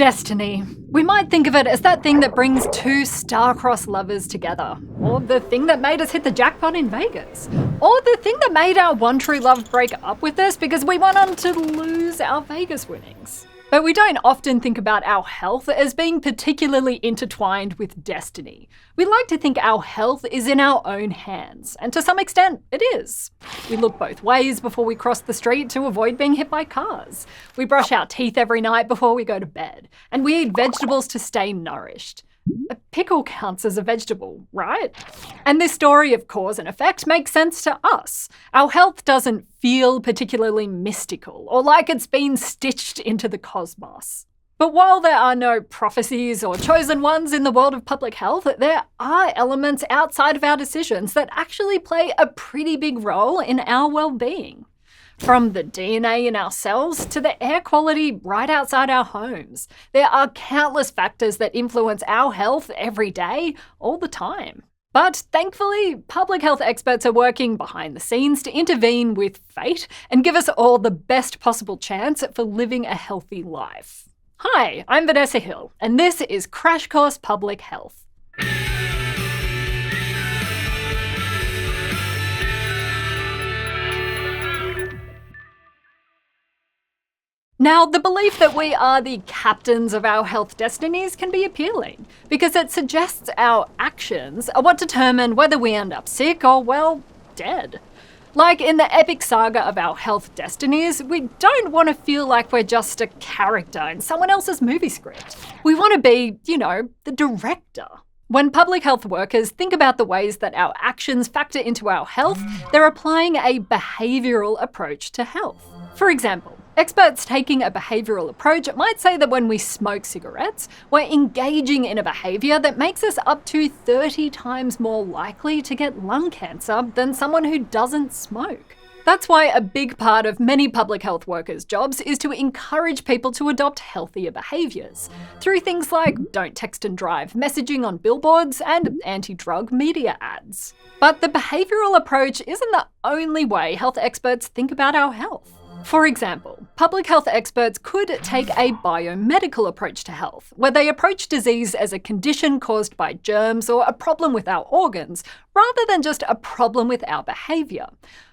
Destiny. We might think of it as that thing that brings two star-crossed lovers together, or the thing that made us hit the jackpot in Vegas, or the thing that made our one true love break up with us because we went on to lose our Vegas winnings. But we don't often think about our health as being particularly intertwined with destiny. We like to think our health is in our own hands, and to some extent, it is. We look both ways before we cross the street to avoid being hit by cars. We brush our teeth every night before we go to bed, and we eat vegetables to stay nourished. A pickle counts as a vegetable, right? And this story of cause and effect makes sense to us. Our health doesn't feel particularly mystical or like it's been stitched into the cosmos. But while there are no prophecies or chosen ones in the world of public health, there are elements outside of our decisions that actually play a pretty big role in our well-being. From the DNA in our cells to the air quality right outside our homes, there are countless factors that influence our health every day, all the time. But thankfully, public health experts are working behind the scenes to intervene with fate and give us all the best possible chance for living a healthy life. Hi, I'm Vanessa Hill, and this is Crash Course Public Health. Now, the belief that we are the captains of our health destinies can be appealing, because it suggests our actions are what determine whether we end up sick or, well, dead. Like in the epic saga of our health destinies, we don't want to feel like we're just a character in someone else's movie script. We want to be, the director. When public health workers think about the ways that our actions factor into our health, they're applying a behavioural approach to health. For example, experts taking a behavioural approach might say that when we smoke cigarettes, we're engaging in a behaviour that makes us up to 30 times more likely to get lung cancer than someone who doesn't smoke. That's why a big part of many public health workers' jobs is to encourage people to adopt healthier behaviours, through things like don't text and drive messaging on billboards and anti-drug media ads. But the behavioural approach isn't the only way health experts think about our health. For example, public health experts could take a biomedical approach to health, where they approach disease as a condition caused by germs or a problem with our organs, rather than just a problem with our behaviour.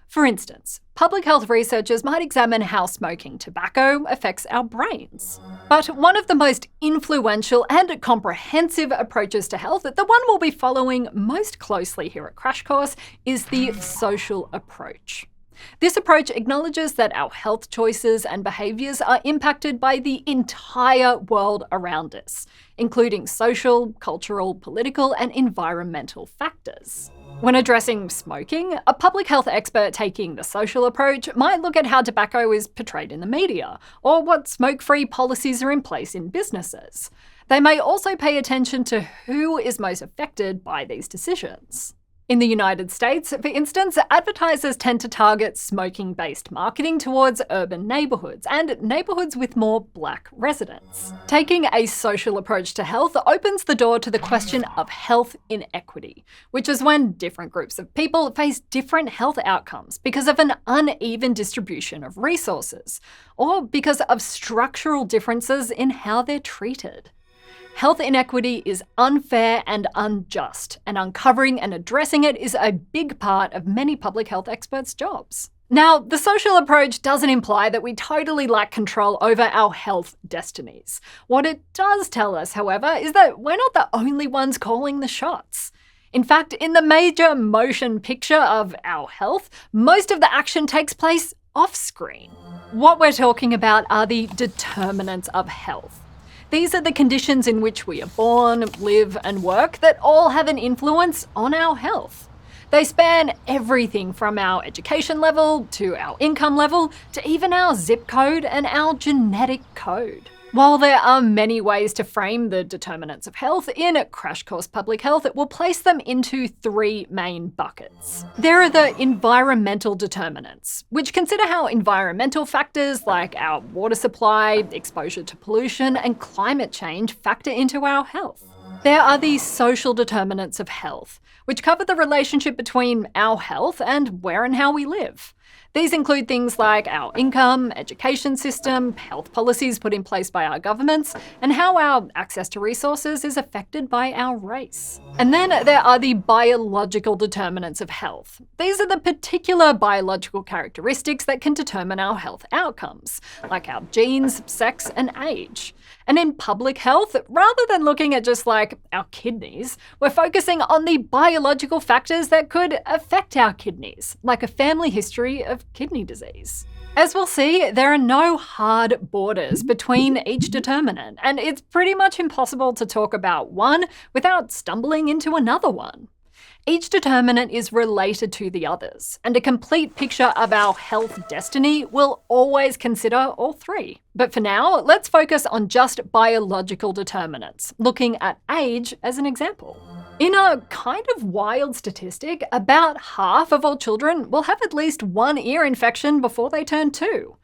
For instance, public health researchers might examine how smoking tobacco affects our brains. But one of the most influential and comprehensive approaches to health, the one we'll be following most closely here at Crash Course, is the social approach. This approach acknowledges that our health choices and behaviours are impacted by the entire world around us, including social, cultural, political, and environmental factors. When addressing smoking, a public health expert taking the social approach might look at how tobacco is portrayed in the media, or what smoke-free policies are in place in businesses. They may also pay attention to who is most affected by these decisions. In the United States, for instance, advertisers tend to target smoking-based marketing towards urban neighbourhoods and neighbourhoods with more Black residents. Taking a social approach to health opens the door to the question of health inequity, which is when different groups of people face different health outcomes because of an uneven distribution of resources, or because of structural differences in how they're treated. Health inequity is unfair and unjust, and uncovering and addressing it is a big part of many public health experts' jobs. Now, the social approach doesn't imply that we totally lack control over our health destinies. What it does tell us, however, is that we're not the only ones calling the shots. In fact, in the major motion picture of our health, most of the action takes place off-screen. What we're talking about are the determinants of health. These are the conditions in which we are born, live, and work that all have an influence on our health. They span everything from our education level to our income level to even our zip code and our genetic code. While there are many ways to frame the determinants of health, in Crash Course Public Health, it will place them into three main buckets. There are the environmental determinants, which consider how environmental factors like our water supply, exposure to pollution, and climate change factor into our health. There are the social determinants of health, which cover the relationship between our health and where and how we live. These include things like our income, education system, health policies put in place by our governments, and how our access to resources is affected by our race. And then there are the biological determinants of health. These are the particular biological characteristics that can determine our health outcomes, like our genes, sex, and age. And in public health, rather than looking at just like our kidneys, we're focusing on the biological factors that could affect our kidneys, like a family history of kidney disease. As we'll see, there are no hard borders between each determinant, and it's pretty much impossible to talk about one without stumbling into another one. Each determinant is related to the others, and a complete picture of our health destiny will always consider all three. But for now, let's focus on just biological determinants, looking at age as an example. In a kind of wild statistic, about half of all children will have at least one ear infection before they turn 2.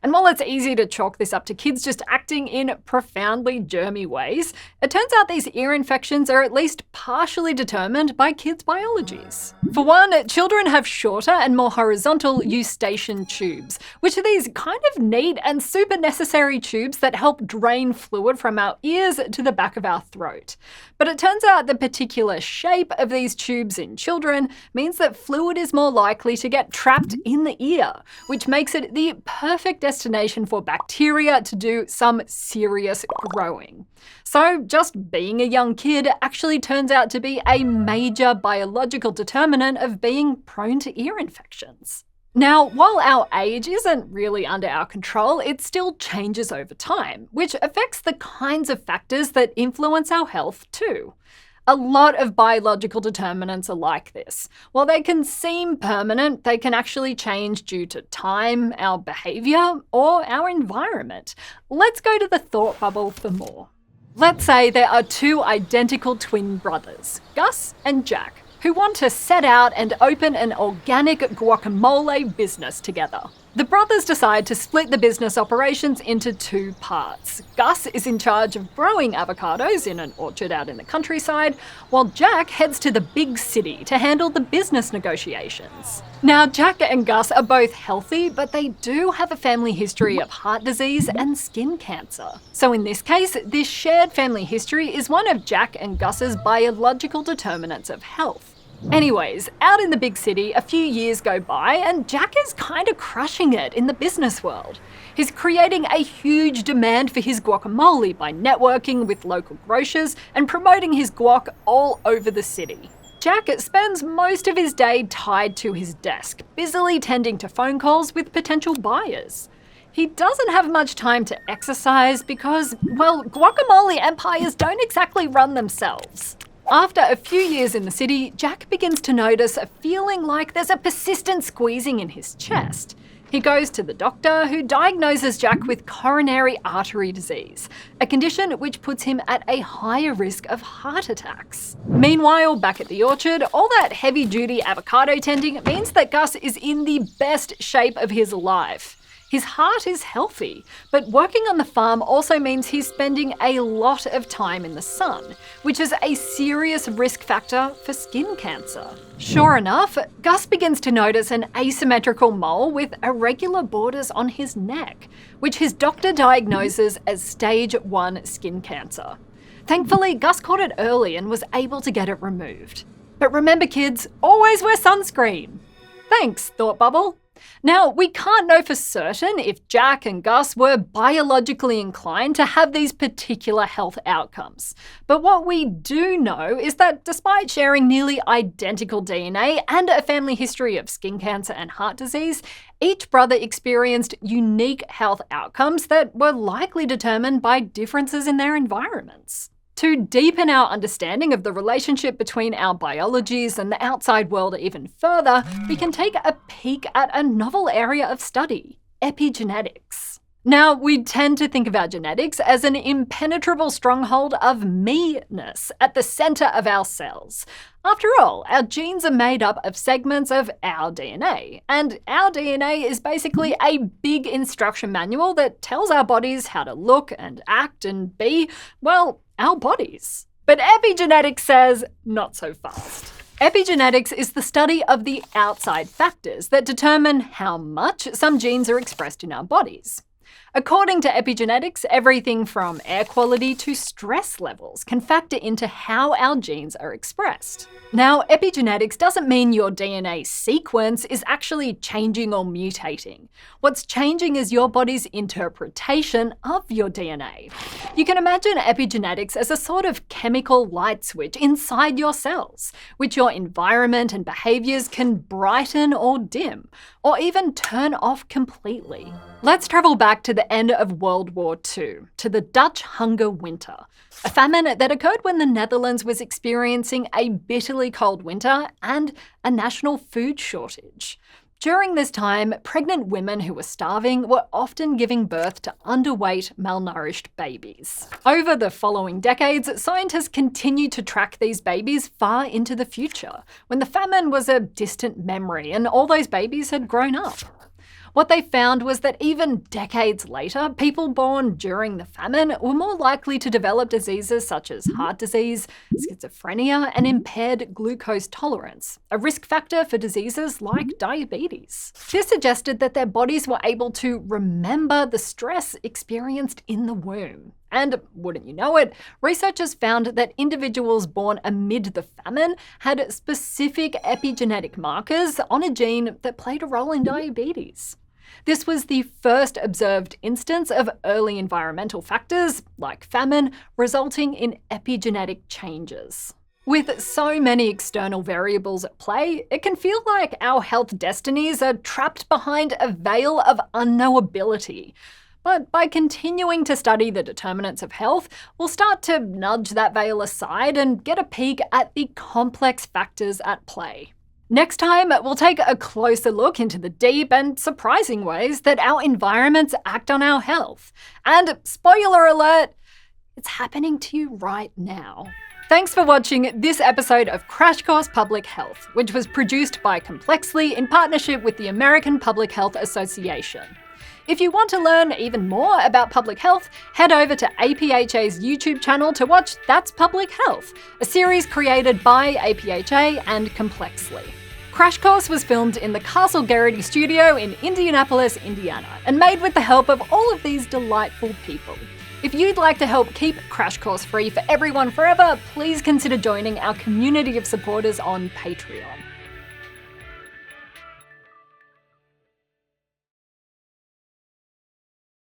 And while it's easy to chalk this up to kids just acting in profoundly germy ways, it turns out these ear infections are at least partially determined by kids' biologies. For one, children have shorter and more horizontal eustachian tubes, which are these kind of neat and super necessary tubes that help drain fluid from our ears to the back of our throat. But it turns out the particular shape of these tubes in children means that fluid is more likely to get trapped in the ear, which makes it the perfect destination for bacteria to do some serious growing. So just being a young kid actually turns out to be a major biological determinant of being prone to ear infections. Now, while our age isn't really under our control, it still changes over time, which affects the kinds of factors that influence our health too. A lot of biological determinants are like this. While they can seem permanent, they can actually change due to time, our behaviour, or our environment. Let's go to the thought bubble for more. Let's say there are two identical twin brothers, Gus and Jack, who want to set out and open an organic guacamole business together. The brothers decide to split the business operations into two parts. Gus is in charge of growing avocados in an orchard out in the countryside, while Jack heads to the big city to handle the business negotiations. Now, Jack and Gus are both healthy, but they do have a family history of heart disease and skin cancer. So in this case, this shared family history is one of Jack and Gus's biological determinants of health. Anyways, out in the big city, a few years go by and Jack is kind of crushing it in the business world. He's creating a huge demand for his guacamole by networking with local grocers and promoting his guac all over the city. Jack spends most of his day tied to his desk, busily tending to phone calls with potential buyers. He doesn't have much time to exercise because, well, guacamole empires don't exactly run themselves. After a few years in the city, Jack begins to notice a feeling like there's a persistent squeezing in his chest. He goes to the doctor, who diagnoses Jack with coronary artery disease, a condition which puts him at a higher risk of heart attacks. Meanwhile, back at the orchard, all that heavy-duty avocado tending means that Gus is in the best shape of his life. His heart is healthy, but working on the farm also means he's spending a lot of time in the sun, which is a serious risk factor for skin cancer. Sure enough, Gus begins to notice an asymmetrical mole with irregular borders on his neck, which his doctor diagnoses as stage 1 skin cancer. Thankfully, Gus caught it early and was able to get it removed. But remember kids, always wear sunscreen. Thanks, Thought Bubble. Now, we can't know for certain if Jack and Gus were biologically inclined to have these particular health outcomes. But what we do know is that despite sharing nearly identical DNA and a family history of skin cancer and heart disease, each brother experienced unique health outcomes that were likely determined by differences in their environments. To deepen our understanding of the relationship between our biologies and the outside world even further, we can take a peek at a novel area of study, epigenetics. Now, we tend to think of our genetics as an impenetrable stronghold of me-ness at the centre of our cells. After all, our genes are made up of segments of our DNA, and our DNA is basically a big instruction manual that tells our bodies how to look and act and be, well, our bodies. But epigenetics says, not so fast. Epigenetics is the study of the outside factors that determine how much some genes are expressed in our bodies. According to epigenetics, everything from air quality to stress levels can factor into how our genes are expressed. Now, epigenetics doesn't mean your DNA sequence is actually changing or mutating. What's changing is your body's interpretation of your DNA. You can imagine epigenetics as a sort of chemical light switch inside your cells, which your environment and behaviours can brighten or dim, or even turn off completely. Let's travel back to the end of World War II, to the Dutch hunger winter, a famine that occurred when the Netherlands was experiencing a bitterly cold winter and a national food shortage. During this time, pregnant women who were starving were often giving birth to underweight, malnourished babies. Over the following decades, scientists continued to track these babies far into the future, when the famine was a distant memory and all those babies had grown up. What they found was that even decades later, people born during the famine were more likely to develop diseases such as heart disease, schizophrenia, and impaired glucose tolerance, a risk factor for diseases like diabetes. This suggested that their bodies were able to remember the stress experienced in the womb. And wouldn't you know it, researchers found that individuals born amid the famine had specific epigenetic markers on a gene that played a role in diabetes. This was the first observed instance of early environmental factors, like famine, resulting in epigenetic changes. With so many external variables at play, it can feel like our health destinies are trapped behind a veil of unknowability. But by continuing to study the determinants of health, we'll start to nudge that veil aside and get a peek at the complex factors at play. Next time, we'll take a closer look into the deep and surprising ways that our environments act on our health. And spoiler alert, it's happening to you right now. Thanks for watching this episode of Crash Course Public Health, which was produced by Complexly in partnership with the American Public Health Association. If you want to learn even more about public health, head over to APHA's YouTube channel to watch That's Public Health, a series created by APHA and Complexly. Crash Course was filmed in the Castle Garrity studio in Indianapolis, Indiana, and made with the help of all of these delightful people. If you'd like to help keep Crash Course free for everyone forever, please consider joining our community of supporters on Patreon.